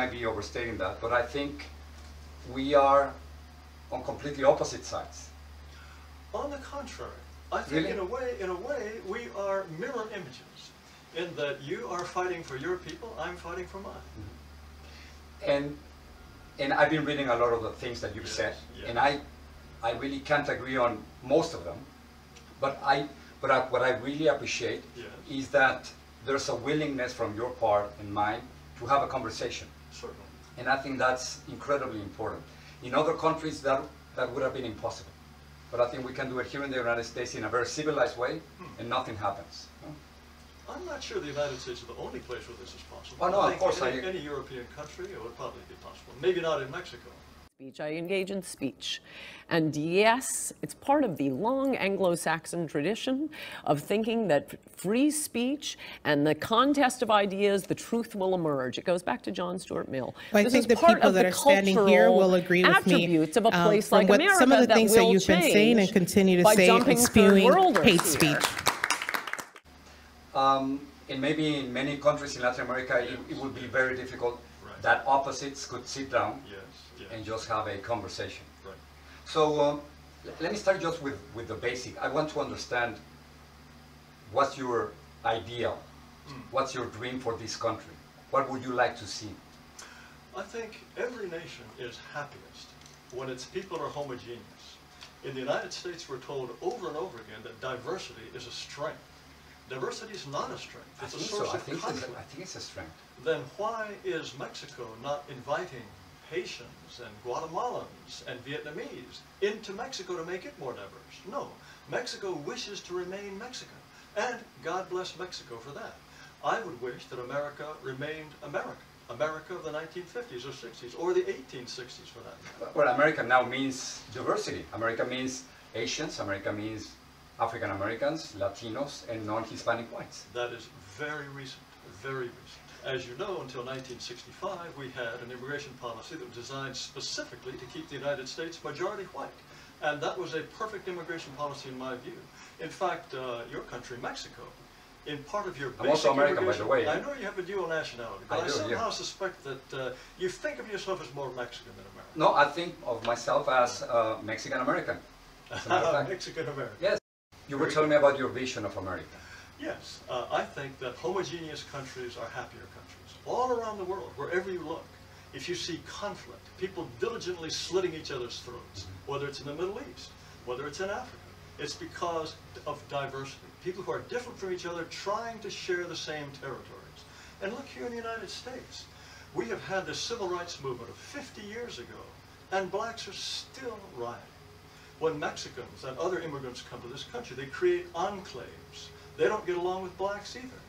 might be overstating that, but I think we are on completely opposite sides. On the contrary, I think in a way, we are mirror images, in that you are fighting for your people, I'm fighting for mine. And I've been reading a lot of the things that you've said, and I really can't agree on most of them, but what I really appreciate is that there's a willingness from your part and mine to have a conversation. Certainly. And I think that's incredibly important. In other countries, that would have been impossible. But I think we can do it here in the United States in a very civilized way, and nothing happens. I'm not sure the United States is the only place where this is possible. Oh, no, of course. In any European country, it would probably be possible. Maybe not in Mexico. I engage in speech. And yes, it's part of the long Anglo-Saxon tradition of thinking that free speech and the contest of ideas, the truth will emerge. It goes back to John Stuart Mill. Well, I think the people that are standing here will agree with me of a place like America some of the things that you've been saying and continue to say and spewing hate speech. And maybe in many countries in Latin America, it would be very difficult that opposites could sit down and just have a conversation. Right. So let me start just with the basic. I want to understand what's your ideal, what's your dream for this country? What would you like to see? I think every nation is happiest when its people are homogeneous. In the United States, we're told over and over again that diversity is a strength. Diversity is not a strength. It's a source of conflict. I think it's a strength. Then why is Mexico not inviting Haitians and Guatemalans and Vietnamese into Mexico to make it more diverse? No. Mexico wishes to remain Mexican. And God bless Mexico for that. I would wish that America remained America. America of the 1950s or 60s, or the 1860s for that matter. Well, America now means diversity. America means Asians, America means African Americans, Latinos, and non-Hispanic whites. That is very recent, very recent. As you know, until 1965, we had an immigration policy that was designed specifically to keep the United States majority white. And that was a perfect immigration policy in my view. In fact, your country, Mexico, in part of your basic also American, by the way. I know you have a dual nationality, but I somehow suspect that you think of yourself as more Mexican than American. No, I think of myself as Mexican-American. Mexican-American. Yes. You were telling me about your vision of America. Yes, I think that homogeneous countries are happier countries. All around the world, wherever you look, if you see conflict, people diligently slitting each other's throats, whether it's in the Middle East, whether it's in Africa, it's because of diversity. People who are different from each other trying to share the same territories. And look here in the United States. We have had the civil rights movement of 50 years ago, and blacks are still rioting. When Mexicans and other immigrants come to this country, they create enclaves. They don't get along with blacks either.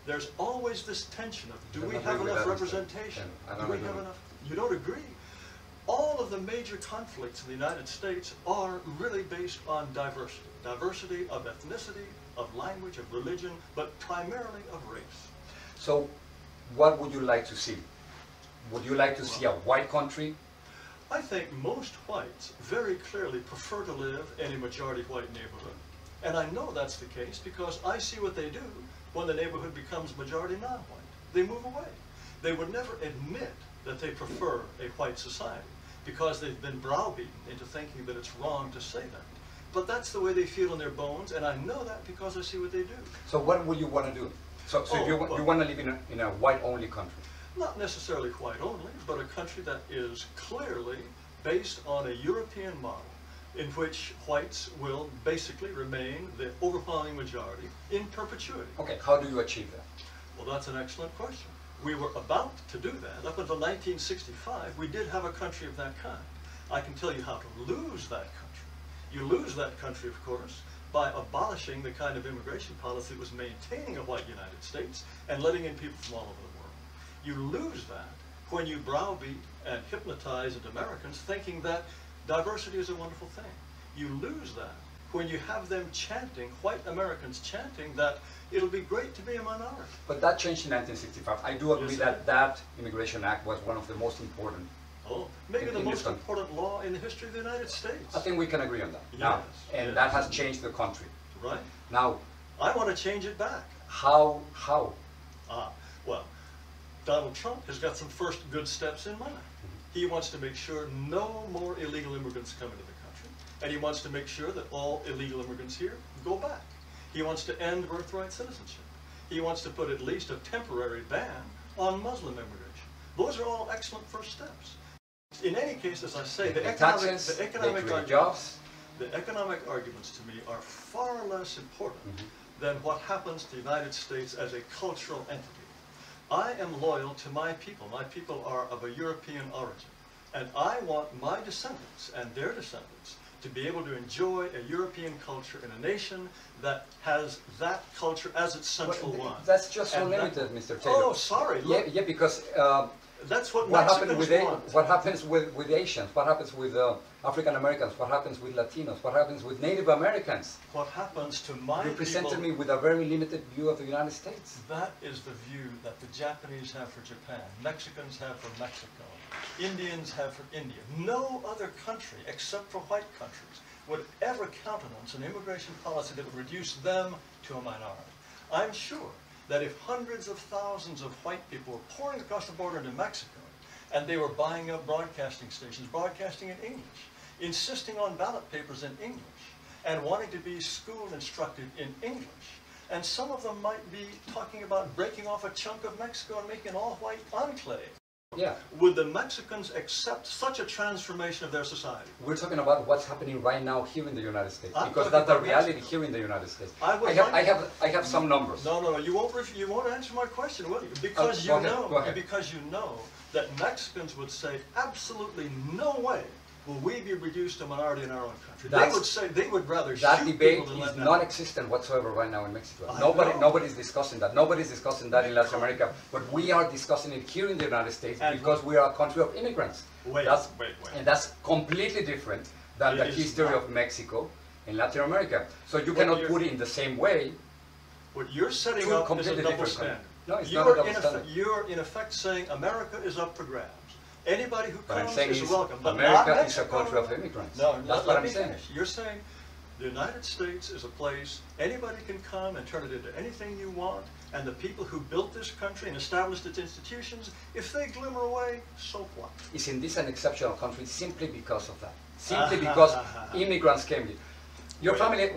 There's always this tension of, do we have enough representation? Do we have enough? You don't agree? All of the major conflicts in the United States are really based on diversity. Diversity of ethnicity, of language, of religion, but primarily of race. So what would you like to see? Would you like to see a white country? I think most whites very clearly prefer to live in a majority white neighborhood. And I know that's the case because I see what they do when the neighborhood becomes majority non-white. They move away. They would never admit that they prefer a white society because they've been browbeaten into thinking that it's wrong to say that. But that's the way they feel in their bones, and I know that because I see what they do. So what would you want to do? So if you want to live in a white-only country? Not necessarily white only, but a country that is clearly based on a European model in which whites will basically remain the overwhelming majority in perpetuity. Okay, how do you achieve that? Well, that's an excellent question. We were about to do that. Up until 1965, we did have a country of that kind. I can tell you how to lose that country. You lose that country, of course, by abolishing the kind of immigration policy that was maintaining a white United States and letting in people from all over the world. You lose that when you browbeat and hypnotize into Americans thinking that diversity is a wonderful thing. You lose that when you have them chanting, white Americans chanting that it'll be great to be a minority. But that changed in 1965. I do agree that that Immigration Act was one of the most important. Oh, maybe the most important law in the history of the United States. I think we can agree on that. Yes, now, and that has changed the country. Right. Now, I want to change it back. How? Well, Donald Trump has got some first good steps in mind. He wants to make sure no more illegal immigrants come into the country, and he wants to make sure that all illegal immigrants here go back. He wants to end birthright citizenship. He wants to put at least a temporary ban on Muslim immigration. Those are all excellent first steps. In any case, as I say, the economic arguments to me are far less important than what happens to the United States as a cultural entity. I am loyal to my people. My people are of a European origin. And I want my descendants and their descendants to be able to enjoy a European culture in a nation that has that culture as its central one. That's just so limited, Mr. Taylor. Oh, sorry. Look, yeah, because that's what happens want. What happens with Asians? What happens with African Americans? What happens with Latinos? What happens with Native Americans? What happens to my people? You presented me with a very limited view of the United States. That is the view that the Japanese have for Japan, Mexicans have for Mexico, Indians have for India. No other country, except for white countries, would ever countenance an immigration policy that would reduce them to a minority. I'm sure that if hundreds of thousands of white people were pouring across the border into Mexico, and they were buying up broadcasting stations, broadcasting in English, insisting on ballot papers in English, and wanting to be school instructed in English, and some of them might be talking about breaking off a chunk of Mexico and making an all-white enclave. Yeah. Would the Mexicans accept such a transformation of their society? We're talking about what's happening right now here in the United States, because that's the reality here in the United States. I have some numbers. No, you won't answer my question, will you? Because because you know that Mexicans would say absolutely no way will we be reduced to a minority in our own country. They would say they would rather that shoot debate people than is non-existent whatsoever right now in Mexico. Nobody's discussing that. Nobody's discussing that in Latin America. But we are discussing it here in the United States because we are a country of immigrants. Wait. And that's completely different than the history of Mexico in Latin America. So you cannot put it in the same way. What you're setting up is a double standard. No, it's not a double standard. You're in effect saying America is up for grabs. Anybody who comes is welcome. But America is a country of immigrants. No, that's what I'm saying. You're saying the United States is a place anybody can come and turn it into anything you want, and the people who built this country and established its institutions, if they glimmer away, so what? Isn't this an exceptional country simply because of that? Simply because immigrants came here. Your family,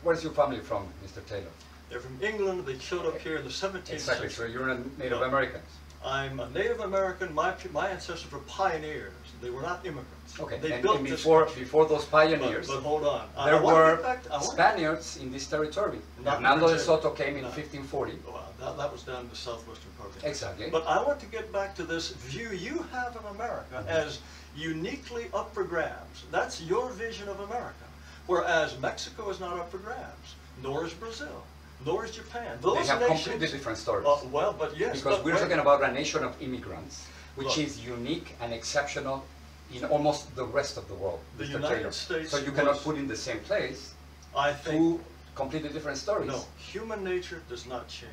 where's your family from, Mr. Taylor? They're from England. They showed up here in the 17th century. Exactly, so you're a Native American. I'm a Native American. My ancestors were pioneers. They were not immigrants. Okay, they and built before those pioneers, but hold on. There were Spaniards in this territory. Hernando de Soto came in 1540. Well, that was down in the southwestern part of the Exactly. But I want to get back to this view you have of America as uniquely up for grabs. That's your vision of America. Whereas Mexico is not up for grabs, nor is Brazil. Nor is Japan. Those they have nations, completely different stories. Because we're talking about a nation of immigrants, which is unique and exceptional in almost the rest of the world. The United States. So you cannot put in the same place two completely different stories. No, human nature does not change.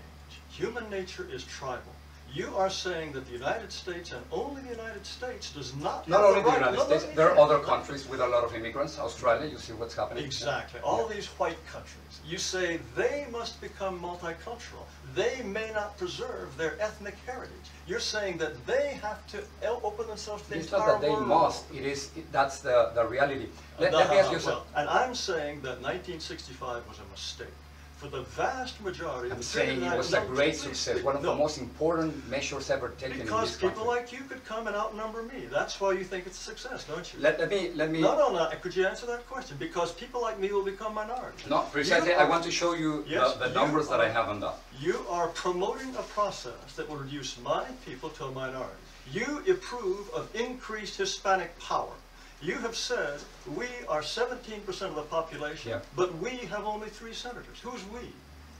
Human nature is tribal. You are saying that the United States and only the United States does not. Not only the United States. There are other countries with a lot of immigrants. Australia, you see what's happening. Exactly. All these white countries. You say they must become multicultural. They may not preserve their ethnic heritage. You're saying that they have to open themselves to the entire world. It's not that they must. That's the reality. Let me ask you something. And I'm saying that 1965 was a mistake. For the vast majority of the saying it was a great success, one of the most important measures ever taken in this country. Because people like you could come and outnumber me. That's why you think it's a success, don't you? Let me. No. Could you answer that question? Because people like me will become minorities. No, precisely. I want to show you the numbers that I have on that. You are promoting a process that will reduce my people to a minority. You approve of increased Hispanic power. You have said we are 17% of the population, but we have only 3 senators. Who's we?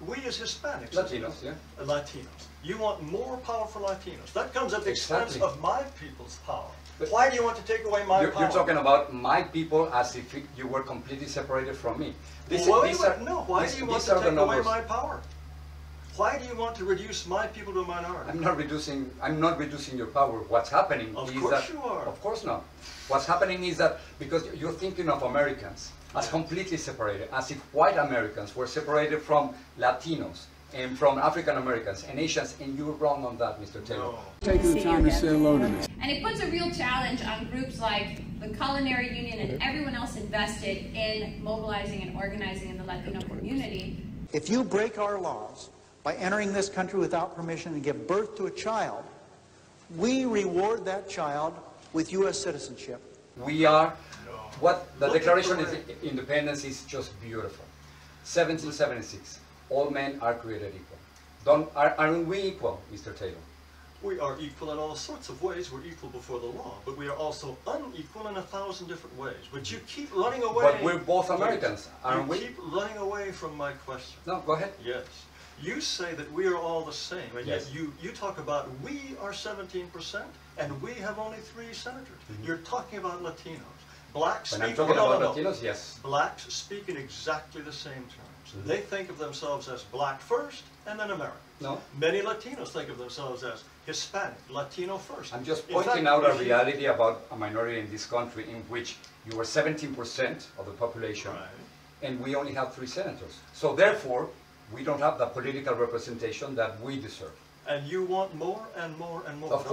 We as Hispanics. Latinos, Latinos. You want more power for Latinos. That comes at the expense of my people's power. But why do you want to take away my power? You're talking about my people as if you were completely separated from me. Why do you want to take away my power? Why do you want to reduce my people to a minority? I'm not reducing your power. What's happening is that... Of course you are. Of course not. What's happening is that because you're thinking of Americans as completely separated, as if white Americans were separated from Latinos, and from African Americans and Asians, and you're wrong on that, Mr. Taylor. No. Taking the time to say hello to me. And it puts a real challenge on groups like the Culinary Union and everyone else invested in mobilizing and organizing in the Latino community. If you break our laws by entering this country without permission and give birth to a child, we reward that child with U.S. citizenship. We are, what the Declaration of Independence is just beautiful. 1776, all men are created equal. Aren't we equal, Mr. Taylor? We are equal in all sorts of ways. We're equal before the law, but we are also unequal in 1,000 different ways. But you keep running away. But we're both Americans, aren't we? You keep running away from my question. No, go ahead. Yes. You say that we are all the same, and Yes. yet you talk about we are 17%, and we have only 3 senators. You're talking about Latinos. Blacks When speak, I'm talking no, about no, no. Latinos, yes. Blacks speak in exactly the same terms. They think of themselves as black first, and then American. No. Many Latinos think of themselves as Hispanic, Latino first. I'm just In pointing fact, out a if you- reality about a minority in this country in which you are 17% of the population, Right. and we only have 3 senators. So therefore, we don't have the political representation that we deserve. And you want more and more and more. Of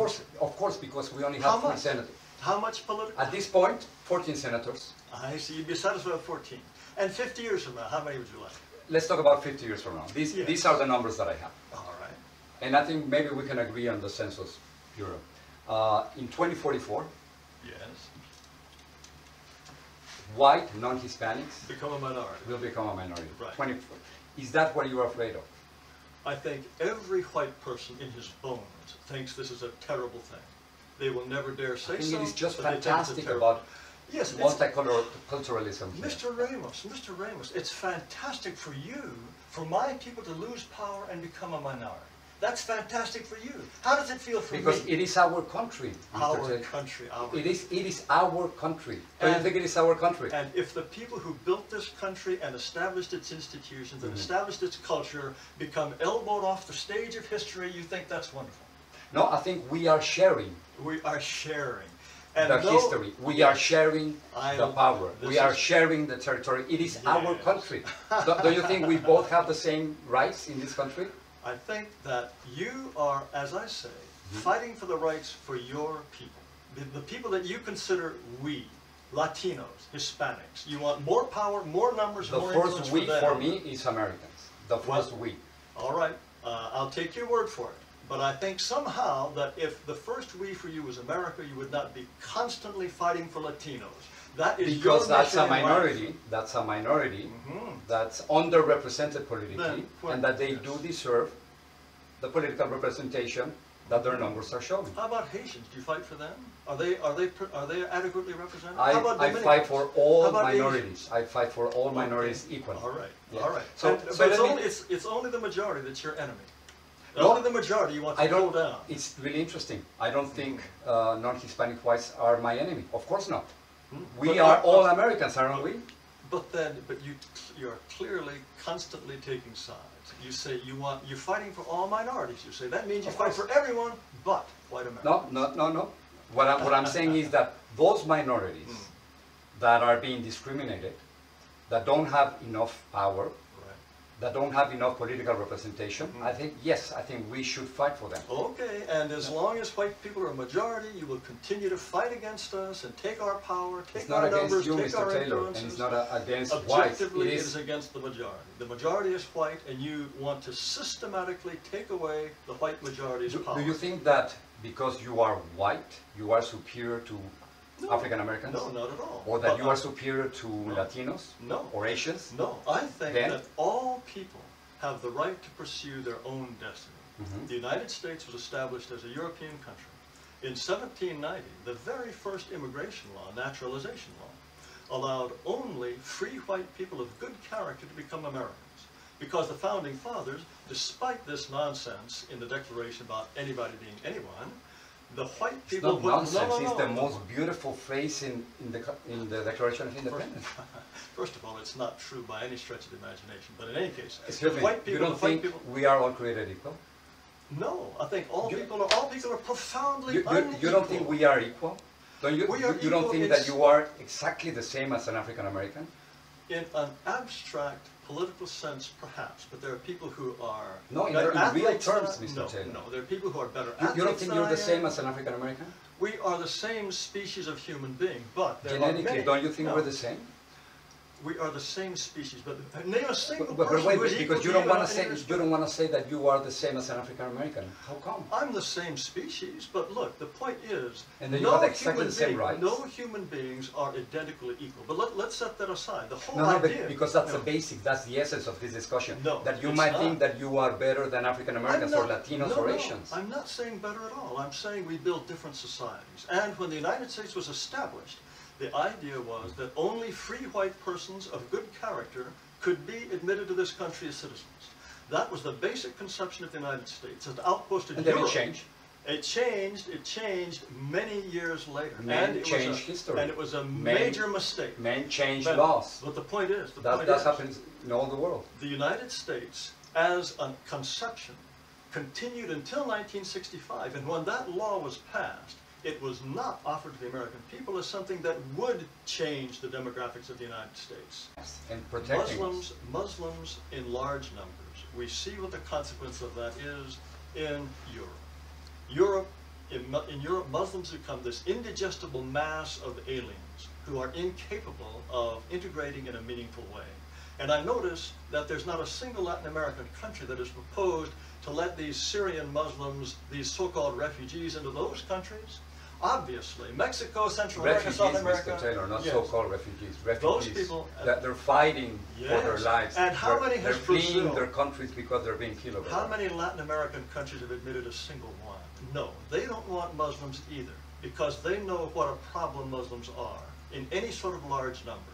don't course, because we only How have 3 much? senators. How much political? At this point, 14 senators. I see. You'd be satisfied with 14. And 50 years from now, how many would you like? Let's talk about 50 years from now. Yes. These are the numbers that I have. All right. And I think maybe we can agree on the Census Bureau. In 2044, Yes. white non-Hispanics Become a minority. will become a minority. Right. 24. Is that what you're afraid of? I think every white person in his bones thinks this is a terrible thing. They will never dare say I think so. it is just but they think it's a fantastic terrible- about Yes, it's, multiculturalism. here. Mr. Ramos, it's fantastic for you, for my people to lose power and become a minority. That's fantastic for you. How does it feel for Because me? it is our country, Mr. Our Taylor. country, our It is our country. Don't you And- think it is our country? And if the people who built this country and established its institutions and established its culture become elbowed off the stage of history, you think that's wonderful. No, I think we are sharing We are sharing. the history. We are sharing I the don't- power. this We are is- sharing the territory. It is our Yes. country. Don't you think we both have the same rights in this country? I think that you are, as I say, fighting for the rights for your people. The people that you consider we, Latinos, Hispanics. You want more power, more numbers, The more influence first we them. for me is Americans. The first we. All right, I'll take your word for it. But I think somehow that if the first we for you was America, you would not be constantly fighting for Latinos. That is Because your that's mission a in life. minority. That's a minority. That's underrepresented politically, Then, well, and that they yes. do deserve the political representation that their numbers are showing. How about Haitians? Do you fight for them? Are they adequately represented? How I about fight Dominicans? for How all about minorities. I fight for all minorities equally. All right, Yeah. all right. So- But so let me- it's only the majority that's your enemy. No, Only the majority you want to I pull don't. down. It's really interesting. I don't think non-Hispanic whites are my enemy. Of course not. We But- are all Americans, aren't we? But you're clearly constantly taking sides. You say you're fighting for all minorities. You say that means you Of fight course. for everyone but white America. No. What I'm saying is that those minorities that are being discriminated, that don't have enough power, Right. that don't have enough political representation, I think we should fight for them. Okay, and as long as white people are a majority, you will continue to fight against us and take our power, take It's not our against numbers, you, take our Mr. Taylor, influences. and it's not against whites. Objectively, It it is is against the majority. The majority is white, and you want to systematically take away the white majority's power. Do you think that because you are white, you are superior to No. African Americans? No, not at all. Or that But you are superior to Latinos? No. Or Asians? No, I think Then? that all people have the right to pursue their own destiny. The United States was established as a European country. In 1790, the very first immigration law, naturalization law, allowed only free white people of good character to become Americans. Because the founding fathers, despite this nonsense in the Declaration about anybody being anyone, the white It's people... not nonsense, No, it's the no. most beautiful phrase in the Declaration of Independence. First of all, it's not true by any stretch of the imagination. But in any case, Excuse the me, white you people, don't the white think people... we are all created equal? No, I think all You- people are profoundly You unequal. don't think we are equal? We are You don't equal think in that you are exactly the same as an African American? In an abstract political sense, perhaps, but there are people who are no, in better real athletes terms, than Mr. Taylor. No, there are people who are better athletes. You don't think than you're I the same am. as an African American? We are the same species of human being, but there Genetically, are many, don't you think no, we're the same? We are the same species, but name a single But person wait, who is because equal you to don't want to in say any respect. you don't want to say that you are the same as an African American. How come? I'm the same species, but look, the point is, And then you have exactly the same rights. no human beings are identically equal. But let's set that aside. The whole No, idea, because that's the basic, that's the essence of this discussion. No, that you it's might not. think that you are better than African Americans or Latinos or Asians. I'm not saying better at all. I'm saying we build different societies. And when the United States was established, the idea was that only free white persons of good character could be admitted to this country as citizens. That was the basic conception of the United States. As an outpost of And then Europe, it changed. It changed many years later. Men changed history. And it was a major mistake. Men changed But- laws. But the point is, That happens in all the world. the United States, as a conception, continued until 1965. And when that law was passed, it was not offered to the American people as something that would change the demographics of the United States. And protecting us. Muslims in large numbers. We see what the consequence of that is in Europe. In Europe, Muslims become this indigestible mass of aliens who are incapable of integrating in a meaningful way. And I notice that there's not a single Latin American country that has proposed to let these Syrian Muslims, these so-called refugees, into those countries. Obviously, Mexico, Central America, South America. Mr. Taylor, not yes. so-called refugees. Refugees Those people, that they're fighting for their yes. lives. And how many has they're fleeing Brazil? their countries because they're being killed over How there. many Latin American countries have admitted a single one? No, they don't want Muslims either, because they know what a problem Muslims are in any sort of large numbers.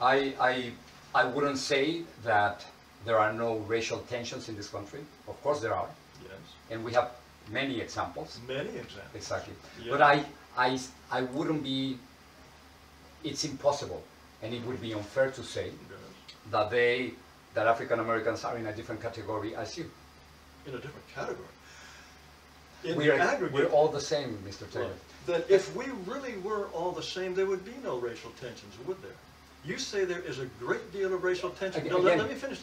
I wouldn't say that there are no racial tensions in this country. Of course there are. Yes. And we have many examples. Many examples. Exactly. Yeah. But I wouldn't be, it's impossible, and it would be unfair to say Yes. that African Americans are in a different category as you. In a different category. In We're the aggregate, we're all the same, Mr. Taylor. that if we really were all the same, there would be no racial tensions, would there? You say there is a great deal of racial tension. Again, No, let me finish.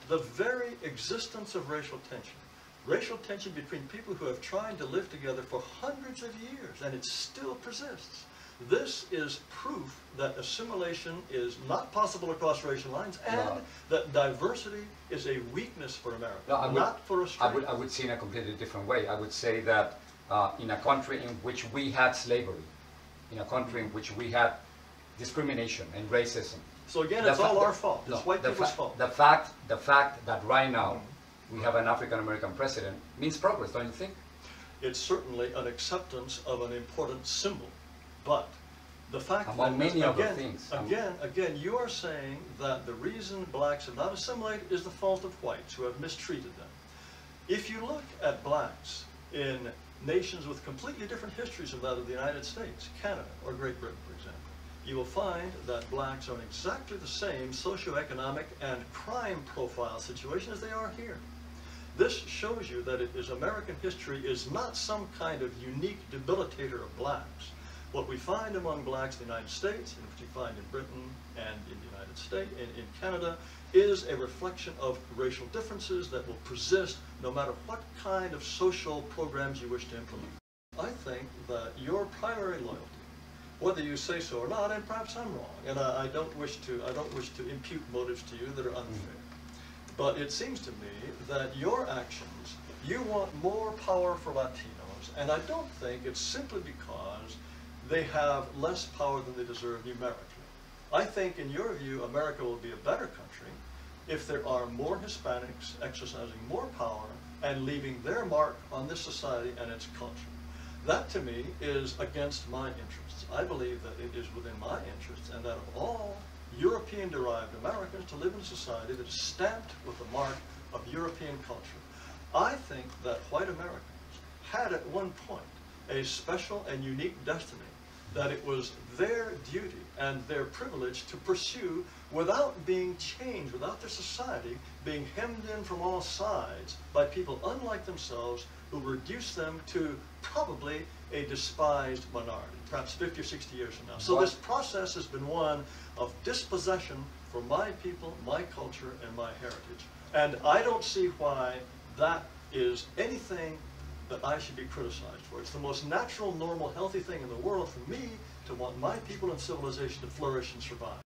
The very existence of racial tension between people who have tried to live together for hundreds of years, and it still persists. This is proof that assimilation is not possible across racial lines, and that diversity is a weakness for America, not for a strength. I would say in a completely different way. I would say that in a country in which we had slavery, in a country in which we had discrimination and racism. So again, it's all our fault. It's white people's fault. The fact that right now we have an African American president means progress, don't you think? It's certainly an acceptance of an important symbol, but the fact among that many other things. Again, you are saying that the reason blacks have not assimilated is the fault of whites who have mistreated them. If you look at blacks in nations with completely different histories than that of the United States, Canada, or Great Britain, for example, you will find that blacks are in exactly the same socioeconomic and crime profile situation as they are here. This shows you that American history is not some kind of unique debilitator of blacks. What we find among blacks in the United States, and what you find in Britain and in the United States, in Canada, is a reflection of racial differences that will persist no matter what kind of social programs you wish to implement. I think that your primary loyalty, whether you say so or not, and perhaps I'm wrong, and I don't wish to impute motives to you that are unfair. But it seems to me that your actions, you want more power for Latinos, and I don't think it's simply because they have less power than they deserve numerically. I think, in your view, America will be a better country if there are more Hispanics exercising more power and leaving their mark on this society and its culture. That, to me, is against my interests. I believe that it is within my interests and that of all European-derived Americans to live in a society that is stamped with the mark of European culture. I think that white Americans had at one point a special and unique destiny that it was their duty and their privilege to pursue without being changed, without their society being hemmed in from all sides by people unlike themselves who reduce them to probably a despised minority, perhaps 50 or 60 years from now. So this process has been one of dispossession for my people, my culture, and my heritage. And I don't see why that is anything that I should be criticized for. It's the most natural, normal, healthy thing in the world for me to want my people and civilization to flourish and survive.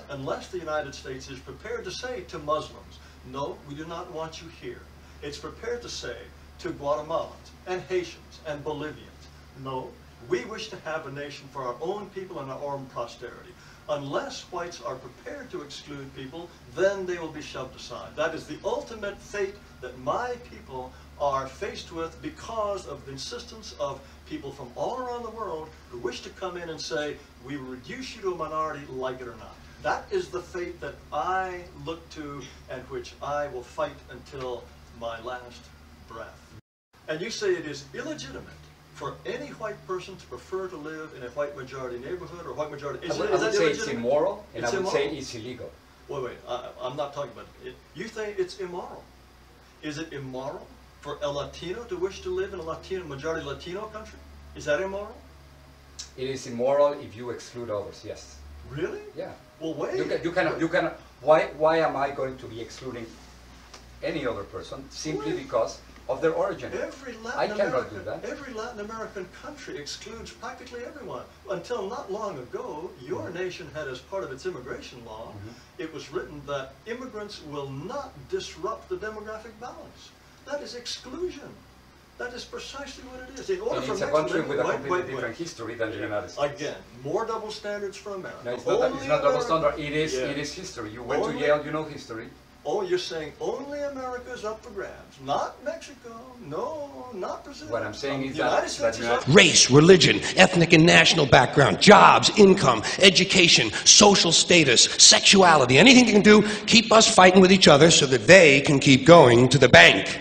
Unless the United States is prepared to say to Muslims, no, we do not want you here. It's prepared to say to Guatemalans and Haitians and Bolivians, no, we wish to have a nation for our own people and our own posterity. Unless whites are prepared to exclude people, then they will be shoved aside. That is the ultimate fate that my people are faced with because of the insistence of people from all around the world who wish to come in and say, we will reduce you to a minority, like it or not. That is the fate that I look to and which I will fight until my last breath. And you say it is illegitimate for any white person to prefer to live in a white majority neighborhood or white majority. I would say it's immoral, and I would say it's illegal. Wait, I'm not talking about it. You think it's immoral. Is it immoral for a Latino to wish to live in a majority Latino country? Is that immoral? It is immoral if you exclude others, yes. Really? Yeah. Well, wait. You cannot. Why am I going to be excluding any other person simply because of their origin? I cannot do that. Every Latin American country excludes practically everyone. Until not long ago, your nation had as part of its immigration law, it was written that immigrants will not disrupt the demographic balance. That is exclusion. That is precisely what it is. In order for it's a country with a completely different history than the United States. Again, more double standards for America. No, it's not double standard. It is history. You went to Yale, you know history. Oh, you're saying only America is up for grabs, not Mexico, no, not Brazil. What I'm saying is that race, religion, ethnic and national background, jobs, income, education, social status, sexuality, anything they can do, keep us fighting with each other so that they can keep going to the bank.